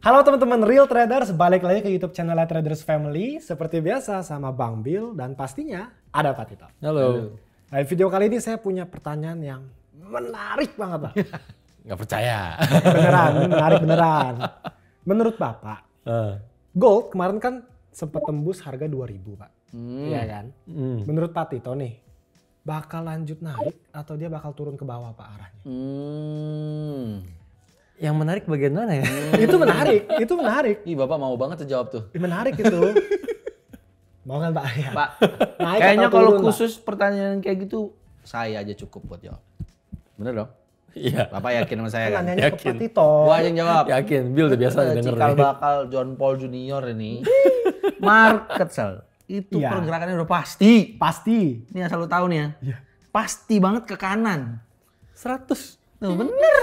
Halo teman-teman Real Traders, balik lagi ke YouTube channel Traders Family. Seperti biasa sama Bang Bill dan pastinya ada Pak Tito. Halo. Nah, di video kali ini saya punya pertanyaan yang menarik banget Pak. Nggak percaya. Beneran, menarik beneran. Menurut Bapak, gold kemarin kan sempat tembus harga 2.000 Pak. Iya kan? Menurut Pak Tito nih, bakal lanjut naik atau dia bakal turun ke bawah Pak arahnya? Yang menarik bagian mana ya? Itu menarik. Ih, Bapak mau banget tuh jawab tuh. Menarik itu. Mau kan Pak? Ya. Pak, Naik kayaknya atau kalau turun, Pak? khusus pertanyaan kayak gitu, saya aja cukup buat jawab. Bener dong? Iya. Bapak yakin sama saya Kan kan? nanyanya ke Yakin. Pak Tito. Gua aja yang jawab. Yakin, Bill udah biasa denger Cikal nih. bakal John Paul Junior ini. Market sell. Itu Iya. pergerakannya udah pasti. Pasti. Ini asal lu tahu nih ya. Iya. Pasti banget ke kanan. 100. Tuh, bener.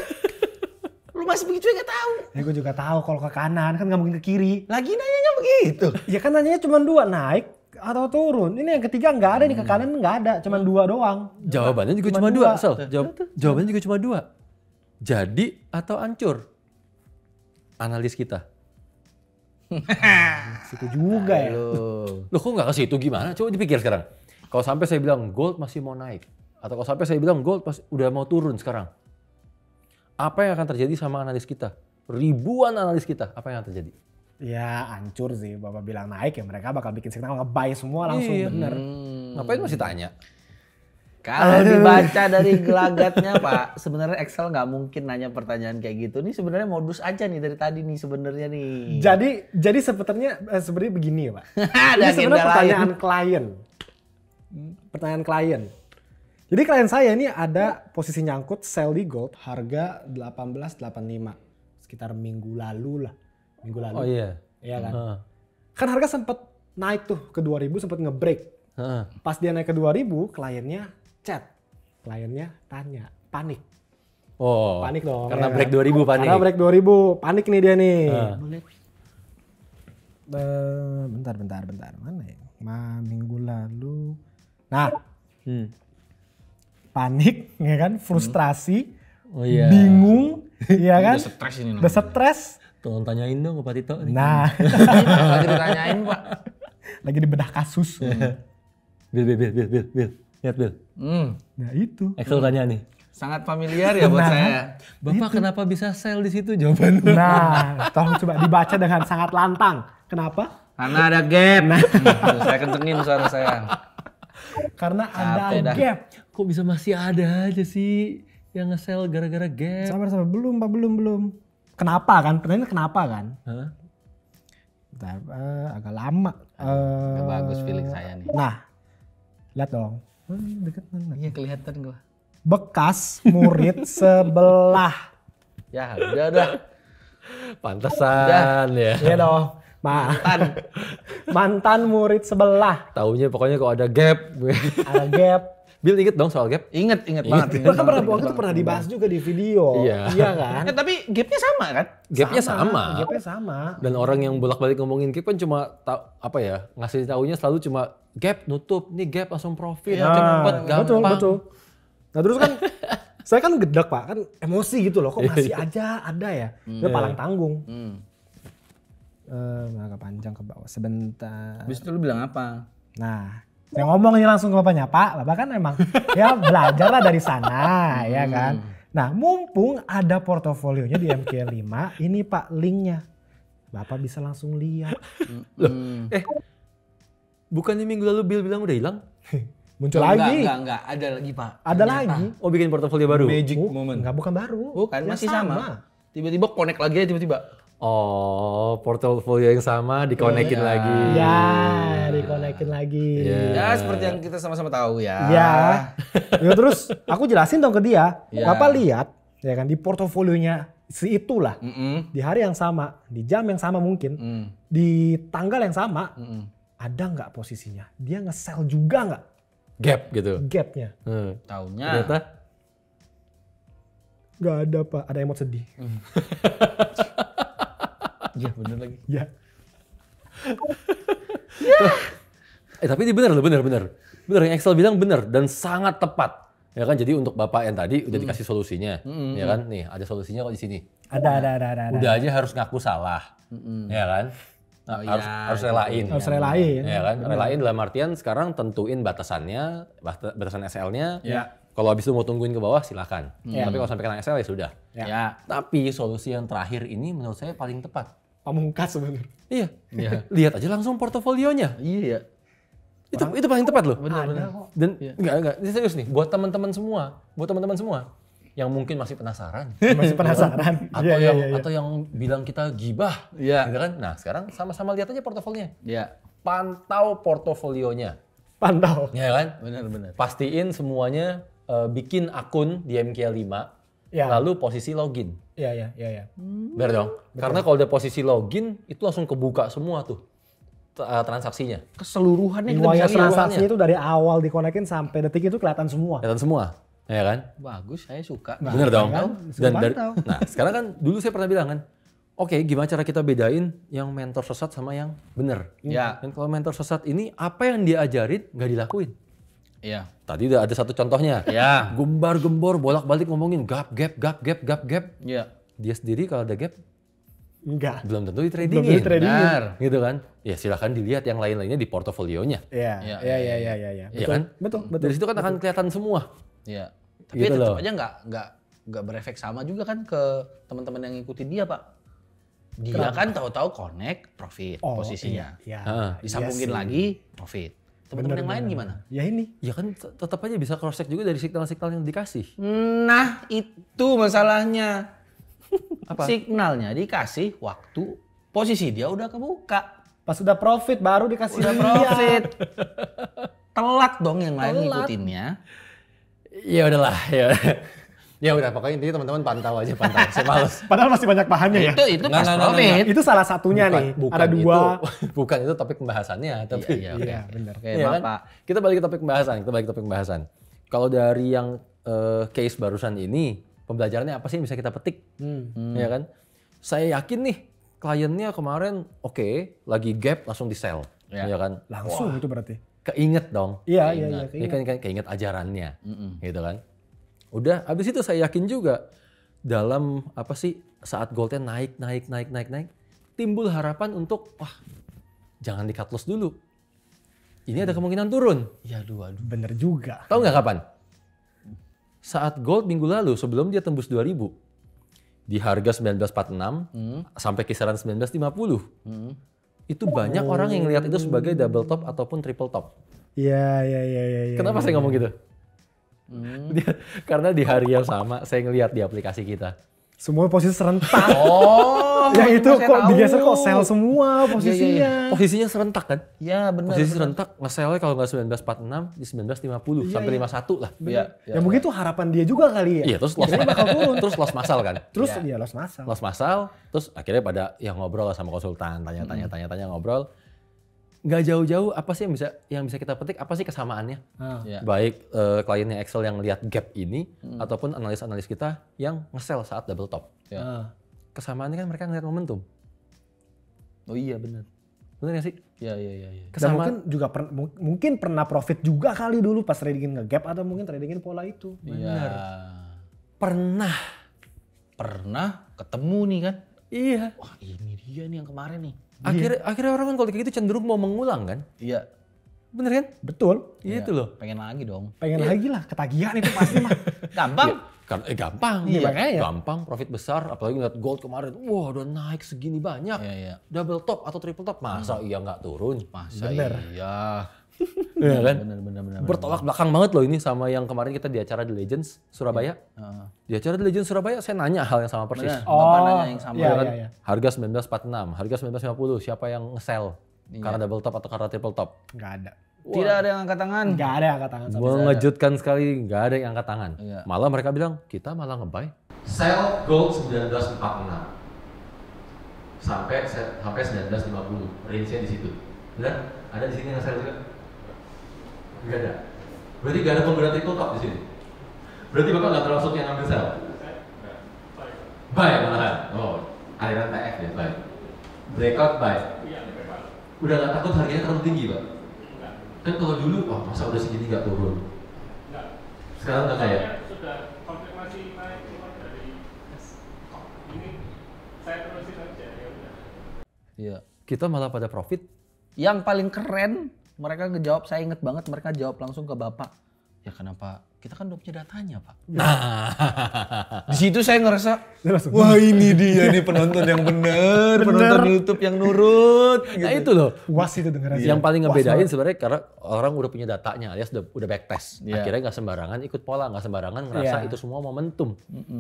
Lu masih begitu ya nggak tahu. Ya gue juga tahu kalau ke kanan kan nggak mungkin ke kiri. Lagi nanyanya begitu. Ya kan nanyanya cuma 2, naik atau turun. Ini yang ketiga nggak ada nih, ke kanan nggak ada, cuma 2 doang. Jawabannya juga Cuma cuma dua. 2, Sel. Jawabannya juga cuma 2. Jadi atau hancur? Analis kita. Situ juga ya. Lu. Loh kok nggak ke situ gimana? Coba dipikir sekarang. Kalau sampai saya bilang gold masih mau naik. Atau kalau sampai saya bilang gold udah mau turun sekarang. Apa yang akan terjadi sama analis kita? Ribuan analis kita, apa yang akan terjadi? Ya hancur sih, Bapak bilang naik ya mereka bakal bikin signal nge-buy semua langsung Iya. bener. Ngapain masih tanya? Kalau dibaca dari gelagatnya Pak, sebenarnya Excel nggak mungkin nanya pertanyaan kayak gitu. Ini sebenarnya modus aja nih dari tadi nih sebenarnya nih. Jadi sebenarnya begini ya Pak. Ada Ini agenda sebenarnya lain. pertanyaan klien. Pertanyaan klien. Jadi klien saya ini ada posisi nyangkut sell di gold harga 18.85 sekitar minggu lalu lah. Minggu lalu. Oh iya. Iya kan? Heeh. Kan harga sempat naik tuh ke 2.000, sempat nge-break. Heeh. Pas dia naik ke 2.000, kliennya chat. Kliennya tanya, panik. Oh. Panik dong. Karena ya break kan? 2000 panik. Karena break 2000, panik nih dia nih. Boleh. Bentar. Mana ya? Minggu lalu. Nah, panik, ya kan? Frustrasi, Oh iya. bingung, ya kan? Udah stres ini. Udah stres. Tolong tanyain dong ke Pak Tito. nih. Nah, Lagi ditanyain Pak. lagi dibedah kasus. Bill. Lihat Bill. Nah itu. Excel tanya nih. Sangat familiar ya buat saya. Bapak kenapa bisa sell di situ jawaban? Nah, tolong coba dibaca dengan sangat lantang. Kenapa? Karena ada gap. Tuh, saya kencengin suara saya. Karena ada Capek dah. gap. Kok bisa masih ada aja sih yang nge-sell gara-gara gap? Sabar, belum Pak, belum. Kenapa kan? Pertanyaannya kenapa kan? Hah? Bentar, agak lama. Gak bagus feeling saya nih. Nah, lihat dong. Deket mana? Iya kelihatan gua. Bekas murid sebelah. Ya udah. Pantesan ya. Iya dong. Mantan murid sebelah. Taunya pokoknya kalau ada gap. Ada gap. Bill inget dong soal gap? Ingat banget. Bahkan waktu itu pernah dibahas juga di video. Iya. Kan? Tapi gapnya sama kan? Gapnya sama. Gapnya sama. Dan orang yang bolak-balik ngomongin gap kan cuma ngasih taunya selalu cuma gap nutup, nih gap langsung profit, cepet, gampang. Betul. Nah terus kan saya kan gedek Pak, kan emosi gitu loh, kok masih aja ada ya. Dia palang tanggung. Agak panjang ke bawah sebentar. Habis itu lu bilang apa? Nah, saya ngomong ini langsung ke bapaknya, Pak. Bapak kan emang ya belajar lah dari sana, ya kan. Nah, mumpung ada portofolionya di MK5, ini Pak linknya. Bapak bisa langsung lihat. Bukannya minggu lalu Bill bilang udah hilang? Muncul lagi. Enggak. Ada lagi Pak. Ada lagi. Oh bikin portofolio baru? Magic moment. Enggak, bukan baru. Bukan, Ya masih sama. Tiba-tiba connect lagi aja tiba-tiba. Oh, portofolio yang sama dikonekin lagi. Ya, dikonekin lagi. Ya seperti yang kita sama-sama tahu ya. Ya. Ya, terus aku jelasin dong ke dia. Ya. Bapak lihat ya kan di portofolionya si itulah. Di hari yang sama, di jam yang sama mungkin, di tanggal yang sama, ada nggak posisinya? Dia nge-sell juga nggak Gap gitu. gapnya? Taunya. Ternyata Nggak ada Pak, ada emot sedih. Iya bener lagi. Ya. tapi ini bener loh, bener. Bener yang Excel bilang bener dan sangat tepat. Ya kan, jadi untuk Bapak yang tadi udah dikasih solusinya. Ya kan, nih ada solusinya kok di sini. Ada. Udah aja harus ngaku salah, ya kan? Nah, harus relain. Harus relain. Ya kan? Relain dalam artian sekarang tentuin batasan SL-nya. Ya. Kalau habis itu mau tungguin ke bawah silakan. Tapi kalau sampai kena SL ya sudah. Ya. Tapi solusi yang terakhir ini menurut saya paling tepat. Pamungkas sebenarnya. Iya. Lihat aja langsung portofolionya. Iya. Itu paling tepat loh. Benar. Dan enggak, ini serius nih, buat teman-teman semua yang mungkin masih penasaran. Atau yang bilang kita gibah, gitu kan? Nah, sekarang sama-sama lihat aja portofolionya. Iya. Pantau portofolionya. Pantau. Ya kan? Benar. Pastiin semuanya bikin akun di MK5, lalu posisi login. Iya. Benar dong? Karena kalau udah posisi login, itu langsung kebuka semua tuh transaksinya. Keseluruhannya kita Riwayat bisa lihat. transaksi itu dari awal dikonekin sampai detik itu kelihatan semua. Ya kan? Bagus, saya suka. Bener dong. Kan? Nah, sekarang kan dulu saya pernah bilang kan, oke, gimana cara kita bedain yang mentor sesat sama yang bener? Ya. Dan kalau mentor sesat ini apa yang dia ajarin nggak dilakuin? Iya. Tadi udah ada satu contohnya. Ya. Gembar-gembor bolak-balik ngomongin gap. Iya. Dia sendiri kalau ada gap Enggak. belum tentu di trading. Belum tentu trading. Benar. Gitu kan? Ya silakan dilihat yang lainnya di portofolionya. Iya. Iya kan? Betul. Dari situ kan akan kelihatan semua. Iya. Tapi Gitu tetap loh. aja nggak berefek sama juga kan ke teman-teman yang ngikutin dia, Pak. Dia kan tahu-tahu connect profit posisinya. Iya. Disambungin lagi profit. Teman-teman yang lain gimana? Ya ini. Ya kan tetap aja bisa cross check juga dari signal-signal yang dikasih. Nah, itu masalahnya. Apa? Signalnya dikasih waktu posisi dia udah kebuka. Pas udah profit baru dikasih Udah lihat. profit. Telat dong yang lain ngikutinnya. Ya udahlah, ya udah pokoknya intinya teman-teman pantau. Saya males. Padahal masih banyak bahannya ya. Itu pas profit. Itu salah satunya nih. Ada dua. Bukan itu topik pembahasannya, tapi Iya, benar. Oke, ya kan? Bapak. Kita balik ke topik pembahasan. Kalau dari yang case barusan ini, pembelajarannya apa sih yang bisa kita petik? Ya kan? Saya yakin nih kliennya kemarin lagi gap langsung di sell, ya kan? Langsung itu berarti. Keinget dong. Iya. Ini kan keinget ajarannya, gitu kan? Udah, abis itu saya yakin juga dalam saat goldnya naik, timbul harapan untuk jangan di cut loss dulu. Ini ada kemungkinan turun. Ya aduh. Bener juga. Tahu nggak kapan? Saat gold minggu lalu sebelum dia tembus 2000 di harga 1946 sampai kisaran 1950. Itu banyak orang yang lihat itu sebagai double top ataupun triple top. Iya. Kenapa saya ngomong gitu? Karena di hari yang sama saya ngelihat di aplikasi kita. Semua posisi serentak. Oh, yang itu saya kok tahu. digeser kok sell semua posisinya. Posisinya serentak kan? Ya benar. Posisi serentak nge-sell-nya kalau nggak 1946 di 1950 sampai 51 lah. Iya. Ya mungkin itu harapan dia juga kali ya. Iya, terus loss bakal turun. Terus loss massal kan? Terus dia loss massal. Loss massal, terus akhirnya pada ngobrol lah sama konsultan, tanya ngobrol. Nggak jauh-jauh apa sih yang bisa kita petik, apa sih kesamaannya? Ya. Baik kliennya Excel yang lihat gap ini ataupun analis-analis kita yang nge-sell saat double top. Ya. Kesamaannya kan mereka ngeliat momentum. Oh iya benar. Bener gak sih? Iya. Dan mungkin juga mungkin pernah profit juga kali dulu pas tradingin nge-gap atau mungkin tradingin pola itu. Benar. Pernah ketemu nih kan. Iya. Wah ini dia nih yang kemarin nih. Akhirnya orang kan kalau kayak gitu cenderung mau mengulang kan? Iya. Bener kan? Betul. Itu loh. Pengen lagi dong. Pengen lagi lah, ketagihan itu pasti mah. Gampang. Gampang. Iya, makanya. Gampang, profit besar. Apalagi ngeliat gold kemarin. Wah udah naik segini banyak. Iya. Double top atau triple top. Masa iya nggak turun? Masa Bener. iya. Iya kan? Bener. Bertolak belakang banget loh ini sama yang kemarin kita di acara The Legends Surabaya. Di acara The Legends Surabaya saya nanya hal yang sama persis. Bener. Bapak nanya yang sama. Iya. Harga 1946, harga 1950, siapa yang nge-sell? Karena double top atau karena triple top? Nggak ada. Tidak ada yang angkat tangan. Nggak ada angkat tangan sama. Mengejutkan sekali, nggak ada yang angkat tangan. Iya. Malah mereka bilang, kita malah nge-buy. Sell gold 1946 sampai 1950, range-nya di situ. Benar? Ada di sini yang sell juga? Nggak ada. Berarti nggak ada penggunaan triple top di sini. Berarti bapak nggak termasuk yang ngambil sell? Buy malahan. Oh, aliran TF ya, buy. Breakout buy. Udah nggak takut harganya terlalu tinggi, Pak? Kan kalau dulu, masa udah segini nggak turun? Sekarang nggak kayak? Sudah konfirmasi naik dari ini Iya. Kita malah pada profit. Yang paling keren, mereka ngejawab, saya inget banget mereka jawab langsung ke Bapak. Ya kenapa? Kita kan udah punya datanya, Pak. Di situ saya ngerasa, wah ini dia nih penonton yang bener, penonton YouTube yang nurut. Gitu. Nah itu loh. Puas itu dengeran. Yang paling ngebedain sebenarnya karena orang udah punya datanya alias udah backtest. Akhirnya nggak sembarangan ikut pola, nggak sembarangan ngerasa itu semua momentum.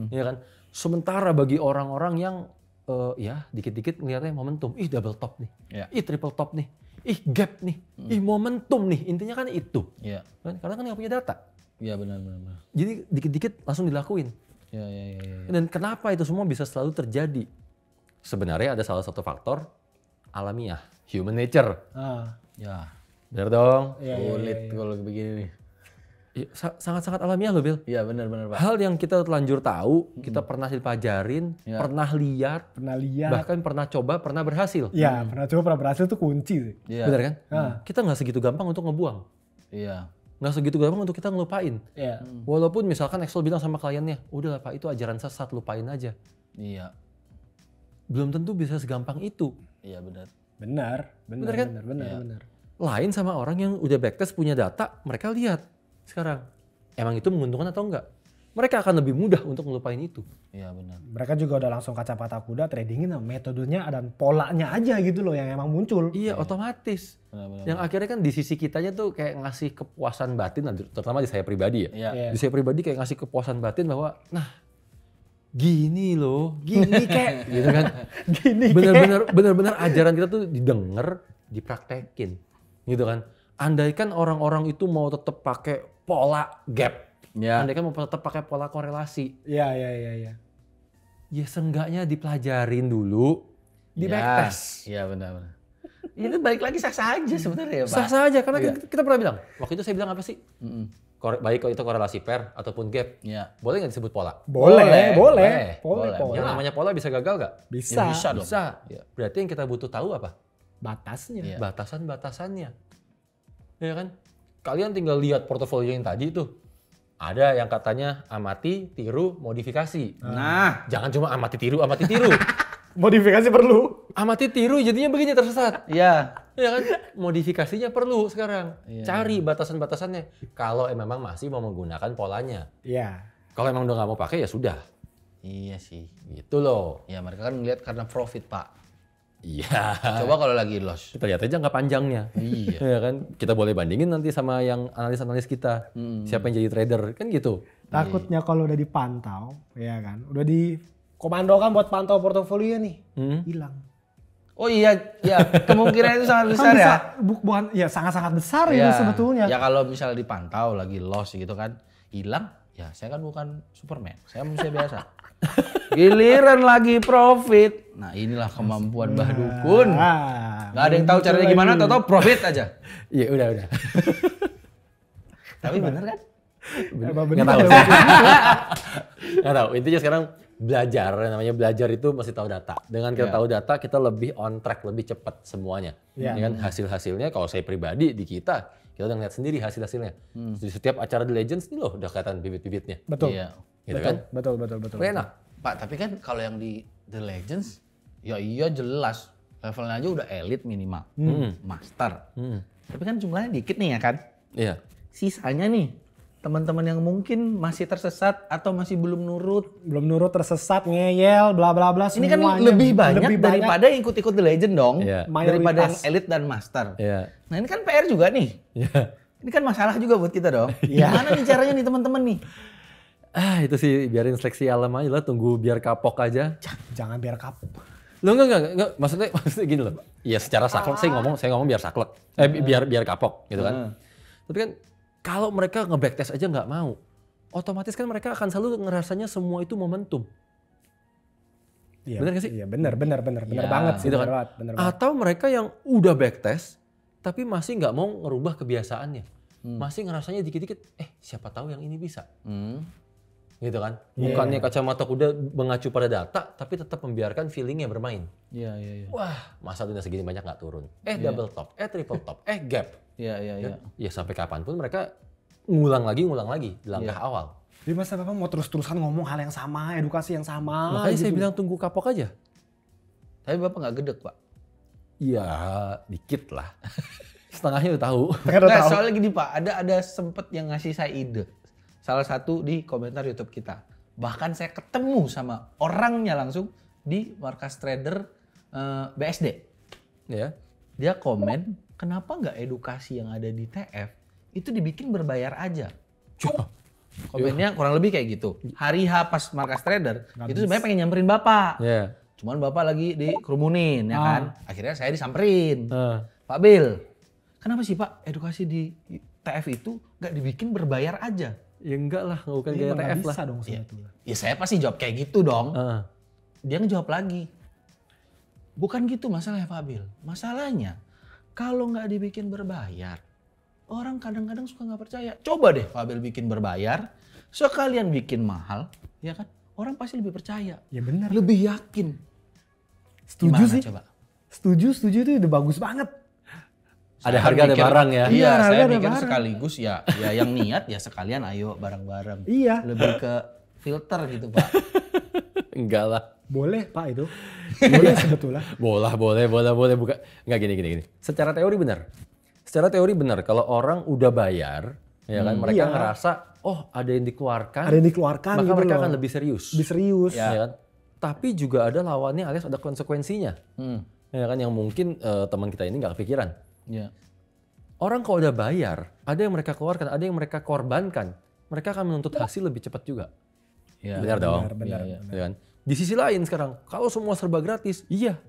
Ya kan? Sementara bagi orang-orang yang ya dikit-dikit ngeliatnya momentum. Ih double top nih. Ih triple top nih. Ih gap nih. Ih momentum nih. Intinya kan itu. Iya. Karena kan nggak punya data. Iya benar. Jadi dikit-dikit langsung dilakuin. Iya. Dan kenapa itu semua bisa selalu terjadi? Sebenarnya ada salah satu faktor alamiah, human nature. Ya. Benar dong? Sulit kalau begini nih. Sangat-sangat alamiah loh, Bil. Iya benar Pak. Hal yang kita terlanjur tahu, kita pernah dipelajarin, pernah lihat, bahkan pernah coba, pernah berhasil. Iya, pernah coba, pernah berhasil itu kunci sih. Iya. Benar kan? Kita nggak segitu gampang untuk ngebuang. Iya. Nggak segitu gampang untuk kita ngelupain. Iya. Walaupun misalkan Axel bilang sama kliennya, udahlah Pak, itu ajaran sesat, lupain aja. Iya. Belum tentu bisa segampang itu. Iya benar. Benar kan? Benar. Lain sama orang yang udah backtest punya data, mereka lihat sekarang. Emang itu menguntungkan atau enggak? Mereka akan lebih mudah untuk ngelupain itu. Iya benar. Mereka juga udah langsung kacamata kuda tradingin metodenya dan polanya aja gitu loh yang emang muncul. Iya, otomatis. Benar. Yang akhirnya kan di sisi kitanya tuh kayak ngasih kepuasan batin, terutama di saya pribadi ya. Iya. Di saya pribadi kayak ngasih kepuasan batin bahwa, nah gini loh, gini kayak gitu kan. Gini Bener-bener ajaran kita tuh didengar, dipraktekin gitu kan. Andaikan orang-orang itu mau tetap pakai pola gap. Ya. Andaikan mau tetap pakai pola korelasi. Iya. Ya seenggaknya dipelajarin dulu, di backtest. Iya benar. Itu balik lagi sah-sah aja sebenarnya ya Pak. Sah-sah aja karena kita pernah bilang. Waktu itu saya bilang apa sih? Baik kalau itu korelasi pair ataupun gap. Iya. Boleh nggak disebut pola? Boleh. Yang namanya pola bisa gagal nggak? Bisa. Ya, bisa dong. Bisa. Ya. Berarti yang kita butuh tahu apa? Batasnya. Iya. Batasan-batasannya. Ya kan? Kalian tinggal lihat portofolio yang tadi tuh. Ada yang katanya amati, tiru, modifikasi. Nah. Jangan cuma amati, tiru. Modifikasi perlu. Amati, tiru jadinya begini tersesat. Iya. Ya kan? Modifikasinya perlu sekarang. Iya. Cari batasan-batasannya. Kalau memang masih mau menggunakan polanya. Iya. Kalau emang udah nggak mau pakai ya sudah. Iya sih. Gitu loh. Ya mereka kan ngeliat karena profit Pak. Iya. Coba kalau lagi loss. Kita lihat aja jangka panjangnya. Iya. Ya kan? Kita boleh bandingin nanti sama yang analis-analis kita. Siapa yang jadi trader. Kan gitu. Takutnya kalau udah dipantau, ya kan, udah dikomandokan buat pantau portofolio nih, hilang. Oh iya, kemungkinan itu sangat besar ya. Bukan, ya sangat-sangat besar Ya, itu sebetulnya. Ya kalau misalnya dipantau lagi loss gitu kan, hilang, ya saya kan bukan Superman, saya manusia biasa. Giliran lagi profit, nah inilah kemampuan Mbah Dukun. Gak ada yang tahu caranya gimana, tau profit aja. Iya udah. Tapi bener kan? Nggak tahu. Nggak tahu. Intinya sekarang belajar, namanya belajar itu mesti tahu data. Dengan kita tahu data, kita lebih on track, lebih cepat semuanya. Ya kan hasil-hasilnya kalau saya pribadi di kita udah ngeliat sendiri hasil-hasilnya. Di setiap acara The Legends ini loh udah kelihatan bibit-bibitnya. Betul. Iya. Gitu kan? Betul. Enak. Pak, tapi kan kalau yang di The Legends, ya iya jelas. Levelnya aja udah elite minimal. Master. Tapi kan jumlahnya dikit nih ya kan? Iya. Sisanya nih, teman-teman yang mungkin masih tersesat atau masih belum nurut. Tersesat, ngeyel, bla bla bla. Ini kan lebih banyak daripada yang ikut-ikut The Legend dong. Iya. Daripada yang elite dan master. Iya. Nah ini kan PR juga nih. Iya. Ini kan masalah juga buat kita dong. Gimana nih caranya nih teman-teman nih? Itu sih biarin seleksi alam aja lah, tunggu biar kapok aja. Jangan biar kapok. Lo enggak, maksudnya gini loh. Iya secara saklek saya ngomong biar saklek. Biar kapok gitu kan. Tapi kan kalau mereka nge-backtest aja nggak mau, otomatis kan mereka akan selalu ngerasanya semua itu momentum. Iya, bener gak sih? Iya bener Ya, banget sih. Gitu kan? Bener banget. Atau mereka yang udah backtest tapi masih nggak mau ngerubah kebiasaannya. Masih ngerasanya dikit-dikit, siapa tahu yang ini bisa. Gitu kan? Bukannya kacamata kuda mengacu pada data, tapi tetap membiarkan feelingnya bermain. Iya. Wah, masa dunia segini banyak nggak turun? Double top, triple top, gap. Iya. Ya sampai kapanpun mereka ngulang lagi di langkah awal. Jadi masa Bapak mau terus-terusan ngomong hal yang sama, edukasi yang sama. Makanya saya gitu. bilang tunggu kapok aja. Tapi Bapak nggak gedek Pak? Ya dikit lah. Setengahnya udah tahu. Nggak, soalnya gini Pak, ada sempet yang ngasih saya ide. Salah satu di komentar YouTube kita. Bahkan saya ketemu sama orangnya langsung di markas trader BSD. Ya. Dia komen, kenapa nggak edukasi yang ada di TF itu dibikin berbayar aja. Komennya kurang lebih kayak gitu. Hari H pas markas trader, itu sebenarnya pengen nyamperin Bapak. Yeah. Cuman Bapak lagi dikerumunin ya kan. Akhirnya saya disamperin. Pak Bil, kenapa sih Pak edukasi di TF itu nggak dibikin berbayar aja? Ya enggak lah, bukan kayak TF lah. Dong, ya saya pasti jawab kayak gitu dong. Dia ngejawab lagi. Bukan gitu masalahnya Pak Bil. Masalahnya kalau nggak dibikin berbayar, orang kadang-kadang suka nggak percaya. Coba deh Pak Bil bikin berbayar, sekalian bikin mahal, ya kan? Orang pasti lebih percaya. Ya benar. Lebih yakin. Setuju Gimana, sih. Coba? Setuju itu udah bagus banget. Ada harga ada barang ya. Iya, saya ada mikir barang. sekaligus ya yang niat ya sekalian ayo bareng-bareng. Iya. Lebih ke filter gitu Pak. Enggak lah. Boleh Pak itu. Boleh sebetulnya. Boleh buka. Enggak gini. Secara teori benar. Kalau orang udah bayar, ya kan mereka ngerasa oh ada yang dikeluarkan. Maka gitu mereka loh. akan lebih serius. Lebih serius. Ya kan? Tapi juga ada lawannya alias ada konsekuensinya. Ya kan yang mungkin teman kita ini nggak kepikiran. Ya. Orang kalau udah bayar, ada yang mereka keluarkan, ada yang mereka korbankan. Mereka akan menuntut hasil lebih cepat juga. Ya, Benar dong. Benar. Ya kan? Di sisi lain sekarang, kalau semua serba gratis, iya,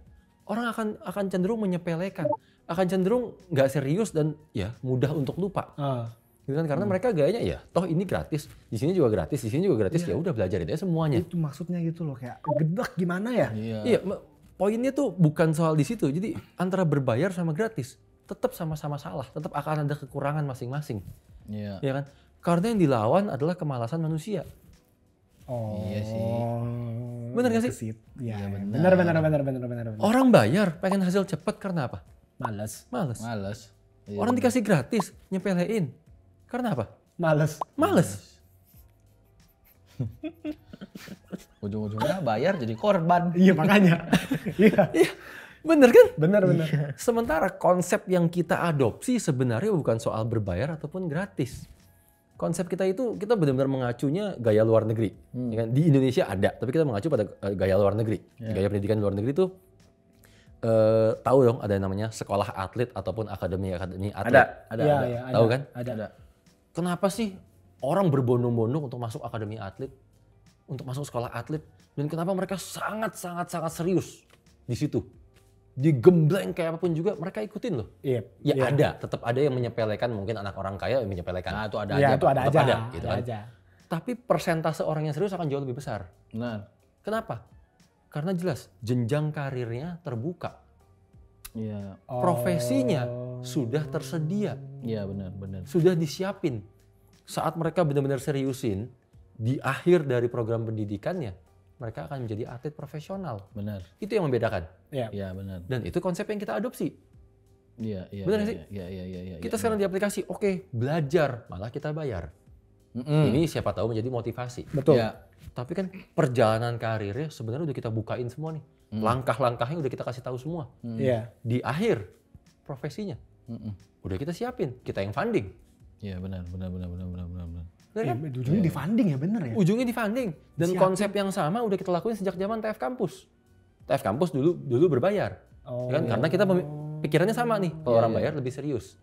orang akan cenderung menyepelekan, akan cenderung nggak serius dan ya mudah untuk lupa. Gitu kan? Karena mereka gayanya ya, toh ini gratis, di sini juga gratis, di sini juga gratis, ya udah belajar itu semuanya. Itu maksudnya gitu loh, kayak gedek gimana ya? Iya, poinnya tuh bukan soal di situ. Jadi antara berbayar sama gratis, tetap sama-sama salah, tetap akan ada kekurangan masing-masing. Iya. Ya kan? Karena yang dilawan adalah kemalasan manusia. Oh. Iya sih. Bener gak sih? Iya, bener. Orang bayar pengen hasil cepat karena apa? Males. Males. Iya, Orang dikasih gratis, nyepelein. Karena apa? Males. Ujung-ujungnya bayar jadi korban. Iya makanya. Iya. Bener kan? Bener. Sementara konsep yang kita adopsi sebenarnya bukan soal berbayar ataupun gratis. Konsep kita itu, kita benar-benar mengacunya gaya luar negeri. Ya kan? Di Indonesia ada, tapi kita mengacu pada gaya luar negeri. Gaya pendidikan luar negeri itu, tahu dong ada yang namanya sekolah atlet ataupun akademi atlet. Ada. Tahu kan? Ada. Kenapa sih orang berbondong-bondong untuk masuk akademi atlet, untuk masuk sekolah atlet, dan kenapa mereka sangat serius di situ? Digembleng kayak apapun juga mereka ikutin loh. Iya. Ada, tetap ada yang menyepelekan, mungkin anak orang kaya yang menyepelekan. Nah, itu ada Iya, aja. itu ada Tetap aja. gitu kan. Tapi persentase orang yang serius akan jauh lebih besar. Benar. Kenapa? Karena jelas jenjang karirnya terbuka. Iya. Profesinya sudah tersedia. Iya, benar. Sudah disiapin. Saat mereka benar-benar seriusin, di akhir dari program pendidikannya, mereka akan menjadi atlet profesional. Benar. Itu yang membedakan. Iya, benar. Dan itu konsep yang kita adopsi. Iya. Benar sih? Iya. Kita sekarang di aplikasi, oke, belajar, malah kita bayar. Ini siapa tahu menjadi motivasi. Betul. Ya. Tapi kan perjalanan karirnya sebenarnya udah kita bukain semua nih. Langkah-langkahnya udah kita kasih tahu semua. Iya. Di akhir profesinya udah kita siapin, kita yang funding. Iya, benar. Benar kan? Ujungnya di funding ya, bener ya? Ujungnya di funding. Dan konsep yang sama udah kita lakuin sejak zaman TF Kampus. TF Kampus dulu berbayar. Ya kan? Karena kita pikirannya sama nih, kalau orang bayar lebih serius.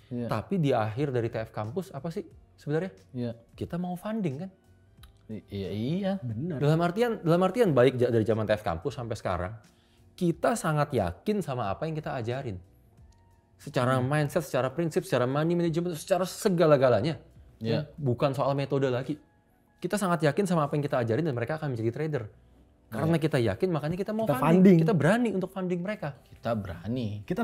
Iya. Tapi di akhir dari TF Kampus apa sih sebenarnya? Iya. Kita mau funding kan? Iya. Bener. Dalam artian baik dari zaman TF Kampus sampai sekarang, kita sangat yakin sama apa yang kita ajarin. Secara mindset, secara prinsip, secara money management, secara segala-galanya. Ya. Bukan soal metode lagi. Kita sangat yakin sama apa yang kita ajarin dan mereka akan menjadi trader. Karena kita yakin, makanya kita mau funding. Kita berani untuk funding mereka. Kita berani. Kita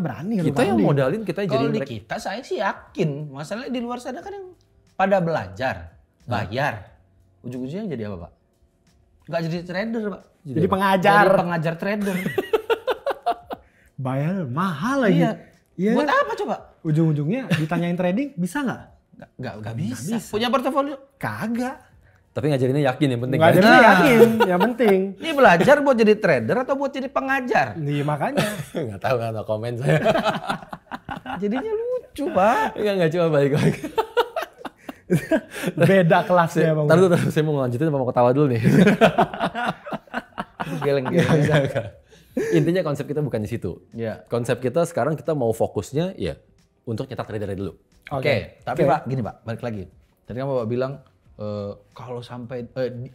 yang modalin, kita Kalau jadi di mereka. kita saya sih yakin. Masalahnya di luar sana kan yang pada belajar, bayar. Ujung-ujungnya jadi apa, Pak? Nggak jadi trader, Pak. Jadi pengajar. Jadi pengajar trader. Bayar mahal lagi. Iya. Buat apa coba? Ujung-ujungnya ditanyain trading bisa nggak? Nggak bisa. Punya portofolio? Kagak. Tapi ngajarinnya yakin yang penting. Ngajarinnya yakin, yang penting. Ini belajar buat jadi trader atau buat jadi pengajar? Iya makanya. Nggak tahu, nggak tahu komen saya. Jadinya lucu, Pak. Nggak coba balik lagi. Beda kelasnya Bang. Taruh, saya mau lanjutin apa mau ketawa dulu nih. Geleng-geleng. Intinya konsep kita bukan di situ. Ya. Konsep kita sekarang kita mau fokusnya ya untuk nyetak trader dulu. Oke, tapi Pak, gini Pak, balik lagi. Tadi kan Bapak bilang kalau sampai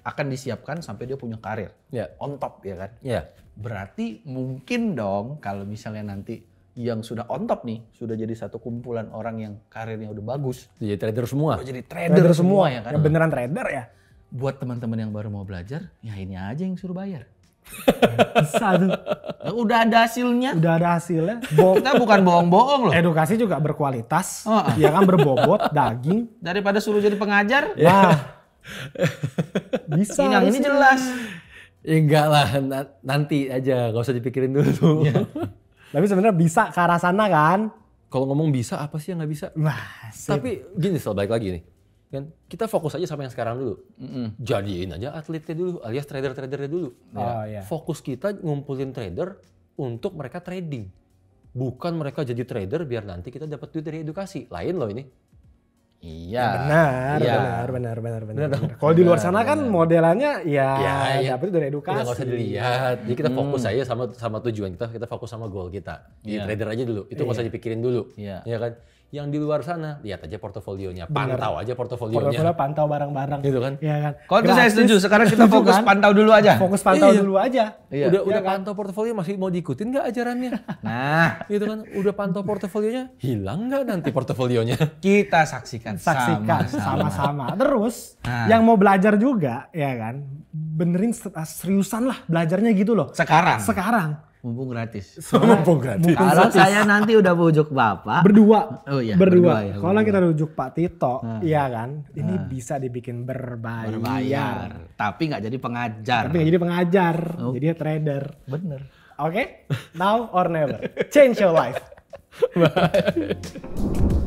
akan disiapkan sampai dia punya karir. Ya. On top ya kan? Ya. Berarti mungkin dong kalau misalnya nanti yang sudah on top nih, sudah jadi satu kumpulan orang yang karirnya udah bagus. Jadi trader semua. Udah jadi trader semua ya kan? Yang beneran trader ya? Buat teman-teman yang baru mau belajar, ya ini aja yang suruh bayar. Bisa tuh. Udah ada hasilnya. Udah ada hasilnya. Kita bukan bohong-bohong loh. Edukasi juga berkualitas. Ya kan berbobot, daging. Daripada suruh jadi pengajar. Nah. Bisa. Yang ini jelas. Ya enggak lah, nanti aja, gak usah dipikirin dulu. Ya. Tapi sebenarnya bisa ke arah sana kan? Kalau ngomong bisa, apa sih yang nggak bisa? Wah, tapi gini, balik lagi nih. Kan kita fokus aja sama yang sekarang dulu. Jadiin aja atletnya dulu, alias trader-tradernya dulu. Oh, iya. Fokus kita ngumpulin trader untuk mereka trading. Bukan mereka jadi trader biar nanti kita dapat duit dari edukasi. Lain loh ini. Iya. Benar. Kalau di luar sana kan modelannya ya dapat dari edukasi. Kita nggak usah dilihat. Jadi kita fokus aja sama tujuan kita fokus sama goal kita. Jadi trader aja dulu. Itu nggak usah dipikirin dulu. Iya kan? Yang di luar sana, lihat aja portofolionya. Pantau aja portofolionya. Portofolio pantau barang-barang. Gitu kan? Iya kan? Kalau itu saya setuju. Sekarang kita fokus pantau dulu aja. Fokus pantau dulu aja. Udah pantau portofolio, masih mau diikutin nggak ajarannya? Nah. Gitu kan? Udah pantau portofolionya, hilang nggak nanti portofolionya? Kita saksikan sama-sama. Terus yang mau belajar juga, ya kan? Benerin seriusan lah belajarnya gitu loh. Sekarang. Mumpung gratis. Kalau saya nanti udah bujuk Bapak. Berdua. Oh iya. Berdua. Kalau kita rujuk Pak Tito, iya kan? Ini bisa dibikin berbayar. Tapi nggak jadi pengajar. Jadi trader. Bener. Oke? Now or never. Change your life. Bye.